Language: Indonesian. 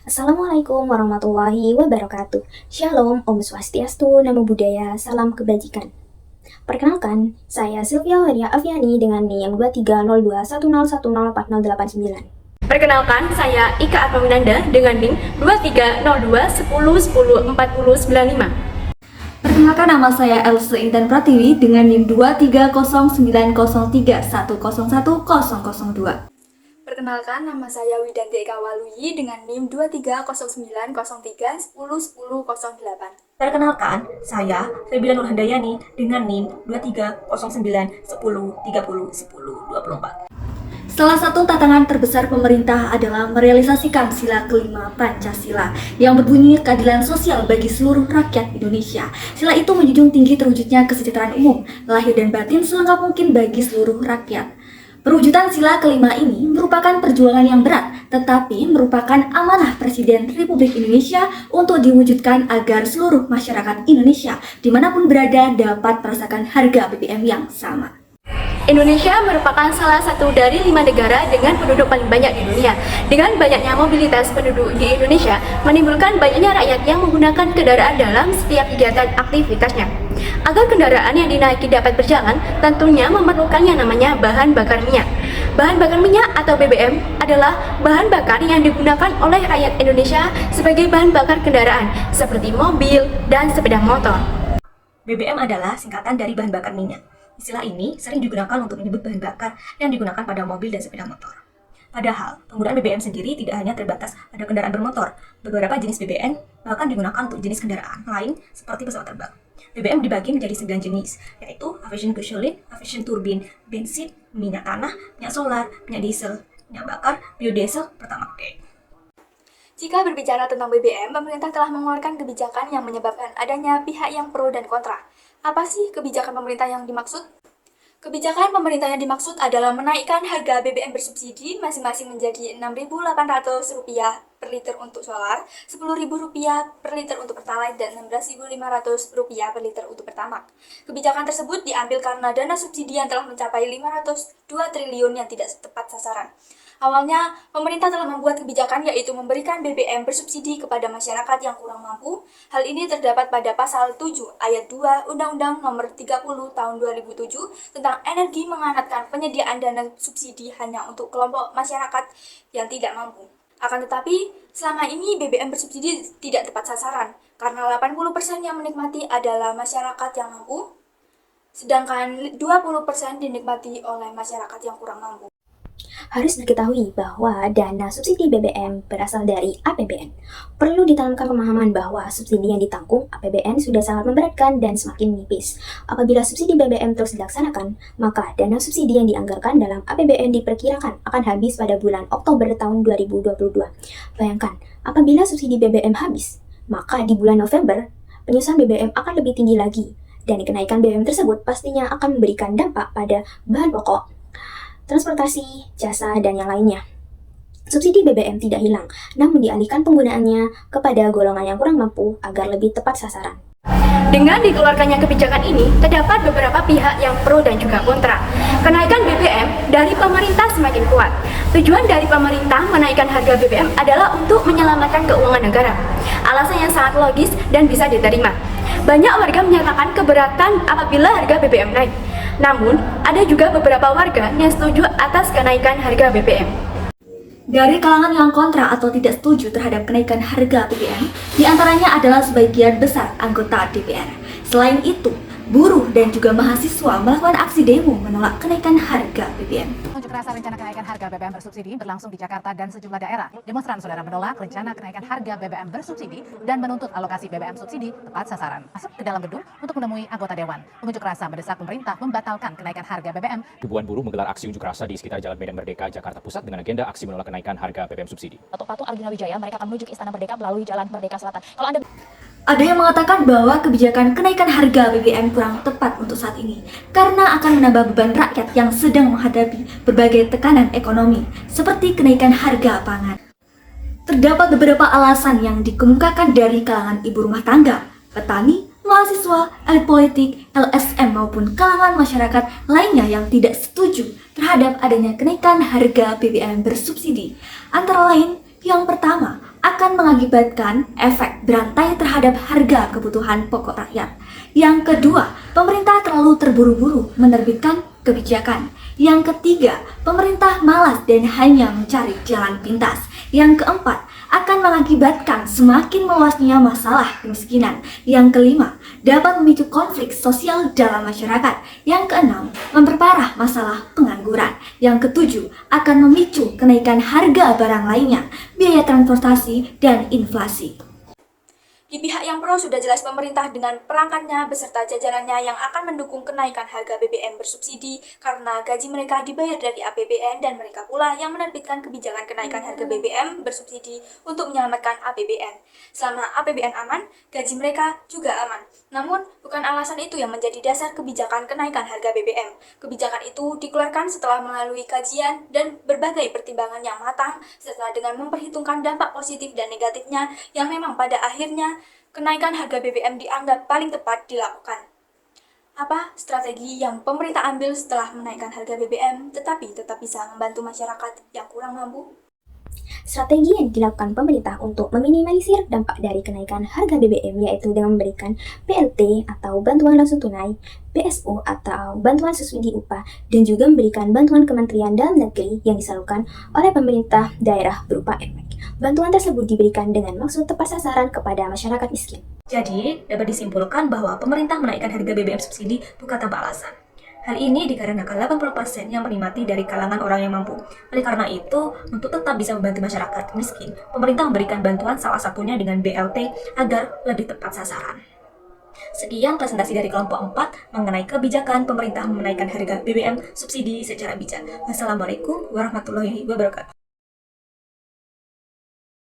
Assalamualaikum warahmatullahi wabarakatuh. Shalom, Om Swastiastu, Namo Buddhaya, Salam Kebajikan. Perkenalkan, saya Sylvia Waria Aviani dengan NIM 230210104089. Perkenalkan, saya Ika Atmaminanda dengan NIM 230210104095. Perkenalkan, nama saya Elsa Intan Pratiwi dengan NIM 23090310101002. Perkenalkan, nama saya Widanti Eka Waluyi dengan NIM 230903101008. Perkenalkan, saya Febila Nurhandayani dengan NIM 230910301024. Salah satu tantangan terbesar pemerintah adalah merealisasikan sila kelima Pancasila yang berbunyi keadilan sosial bagi seluruh rakyat Indonesia. Sila itu menjunjung tinggi terwujudnya kesejahteraan umum, lahir dan batin selengkap mungkin bagi seluruh rakyat. Perwujudan sila kelima ini merupakan perjuangan yang berat, tetapi merupakan amanah Presiden Republik Indonesia untuk diwujudkan agar seluruh masyarakat Indonesia dimanapun berada dapat merasakan harga BBM yang sama. Indonesia merupakan salah satu dari 5 negara dengan penduduk paling banyak di dunia. Dengan banyaknya mobilitas penduduk di Indonesia, menimbulkan banyaknya rakyat yang menggunakan kendaraan dalam setiap kegiatan aktivitasnya. Agar kendaraan yang dinaiki dapat berjalan, tentunya memerlukan yang namanya bahan bakar minyak. Bahan bakar minyak atau BBM adalah bahan bakar yang digunakan oleh rakyat Indonesia sebagai bahan bakar kendaraan, seperti mobil dan sepeda motor. BBM adalah singkatan dari bahan bakar minyak. Istilah ini sering digunakan untuk menyebut bahan bakar yang digunakan pada mobil dan sepeda motor. Padahal, penggunaan BBM sendiri tidak hanya terbatas pada kendaraan bermotor. Beberapa jenis BBM bahkan digunakan untuk jenis kendaraan lain seperti pesawat terbang. BBM dibagi menjadi 9 jenis, yaitu aviation gasoline, aviation turbine, bensin, minyak tanah, minyak solar, minyak diesel, minyak bakar, biodiesel, pertamax. Jika berbicara tentang BBM, pemerintah telah mengeluarkan kebijakan yang menyebabkan adanya pihak yang pro dan kontra. Apa sih kebijakan pemerintah yang dimaksud? Kebijakan pemerintah yang dimaksud adalah menaikkan harga BBM bersubsidi masing-masing menjadi Rp6.800 per liter untuk solar, Rp10.000 per liter untuk pertalite, dan Rp16.500 per liter untuk pertamax. Kebijakan tersebut diambil karena dana subsidi yang telah mencapai 502 triliun yang tidak tepat sasaran. Awalnya, pemerintah telah membuat kebijakan yaitu memberikan BBM bersubsidi kepada masyarakat yang kurang mampu. Hal ini terdapat pada pasal 7 ayat 2 Undang-Undang Nomor 30 Tahun 2007 tentang energi menghangatkan penyediaan dana subsidi hanya untuk kelompok masyarakat yang tidak mampu. Akan tetapi, selama ini BBM bersubsidi tidak tepat sasaran karena 80% yang menikmati adalah masyarakat yang mampu, sedangkan 20% dinikmati oleh masyarakat yang kurang mampu. Harus diketahui bahwa dana subsidi BBM berasal dari APBN. Perlu ditanamkan pemahaman bahwa subsidi yang ditanggung APBN sudah sangat memberatkan dan semakin menipis. Apabila subsidi BBM terus dilaksanakan, maka dana subsidi yang dianggarkan dalam APBN diperkirakan akan habis pada bulan Oktober tahun 2022. Bayangkan, apabila subsidi BBM habis, maka di bulan November, penyusuan BBM akan lebih tinggi lagi. Dan kenaikan BBM tersebut pastinya akan memberikan dampak pada bahan pokok, transportasi, jasa, dan yang lainnya. Subsidi BBM tidak hilang, namun dialihkan penggunaannya kepada golongan yang kurang mampu agar lebih tepat sasaran. Dengan dikeluarkannya kebijakan ini, terdapat beberapa pihak yang pro dan juga kontra. Kenaikan BBM dari pemerintah semakin kuat. Tujuan dari pemerintah menaikkan harga BBM adalah untuk menyelamatkan keuangan negara. Alasan yang sangat logis dan bisa diterima. Banyak warga menyatakan keberatan apabila harga BBM naik. Namun, ada juga beberapa warga yang setuju atas kenaikan harga BBM. Dari kalangan yang kontra atau tidak setuju terhadap kenaikan harga BBM, diantaranya adalah sebagian besar anggota DPR. Selain itu, buruh dan juga mahasiswa melakukan aksi demo menolak kenaikan harga BBM. Unjuk rasa rencana kenaikan harga BBM bersubsidi berlangsung di Jakarta dan sejumlah daerah. Demonstran saudara menolak rencana kenaikan harga BBM bersubsidi dan menuntut alokasi BBM subsidi tepat sasaran. Masuk ke dalam gedung untuk menemui anggota dewan. Pengunjuk rasa mendesak pemerintah membatalkan kenaikan harga BBM. Ribuan buruh menggelar aksi unjuk rasa di sekitar Jalan Medan Merdeka, Jakarta Pusat dengan agenda aksi menolak kenaikan harga BBM subsidi. Patung Arjuna Wijaya, mereka akan menuju ke Istana Merdeka melalui Jalan Merdeka Selatan. Kalau Anda Ada yang mengatakan bahwa kebijakan kenaikan harga BBM kurang tepat untuk saat ini karena akan menambah beban rakyat yang sedang menghadapi berbagai tekanan ekonomi seperti kenaikan harga pangan. Terdapat beberapa alasan yang dikemukakan dari kalangan ibu rumah tangga, petani, mahasiswa, elit politik, LSM maupun kalangan masyarakat lainnya yang tidak setuju terhadap adanya kenaikan harga BBM bersubsidi. Antara lain, yang pertama, akan akan mengakibatkan efek berantai terhadap harga kebutuhan pokok rakyat. Yang kedua, pemerintah terlalu terburu-buru menerbitkan kebijakan. Yang ketiga, pemerintah malas dan hanya mencari jalan pintas. Yang keempat, akan mengakibatkan semakin meluasnya masalah kemiskinan. Yang kelima, dapat memicu konflik sosial dalam masyarakat. Yang keenam, memperparah masalah pengangguran. Yang ketujuh, akan memicu kenaikan harga barang lainnya, biaya transportasi, dan inflasi. Di pihak yang pro sudah jelas pemerintah dengan perangkatnya beserta jajarannya yang akan mendukung kenaikan harga BBM bersubsidi karena gaji mereka dibayar dari APBN dan mereka pula yang menerbitkan kebijakan kenaikan harga BBM bersubsidi untuk menyelamatkan APBN. Selama APBN aman, gaji mereka juga aman. Namun, bukan alasan itu yang menjadi dasar kebijakan kenaikan harga BBM. Kebijakan itu dikeluarkan setelah melalui kajian dan berbagai pertimbangan yang matang serta dengan memperhitungkan dampak positif dan negatifnya yang memang pada akhirnya kenaikan harga BBM dianggap paling tepat dilakukan. Apa strategi yang pemerintah ambil setelah menaikkan harga BBM tetapi tetap bisa membantu masyarakat yang kurang mampu? Strategi yang dilakukan pemerintah untuk meminimalisir dampak dari kenaikan harga BBM yaitu dengan memberikan BLT atau bantuan langsung tunai, BSO atau bantuan subsidi upah, dan juga memberikan bantuan Kementerian Dalam Negeri yang disalurkan oleh pemerintah daerah berupa efek. Bantuan tersebut diberikan dengan maksud tepat sasaran kepada masyarakat miskin. Jadi, dapat disimpulkan bahwa pemerintah menaikkan harga BBM subsidi bukan tanpa alasan. Hal ini dikarenakan 80% yang menikmati dari kalangan orang yang mampu. Oleh karena itu, untuk tetap bisa membantu masyarakat miskin, pemerintah memberikan bantuan salah satunya dengan BLT agar lebih tepat sasaran. Sekian presentasi dari kelompok 4 mengenai kebijakan pemerintah menaikkan harga BBM subsidi secara bijak. Wassalamualaikum warahmatullahi wabarakatuh.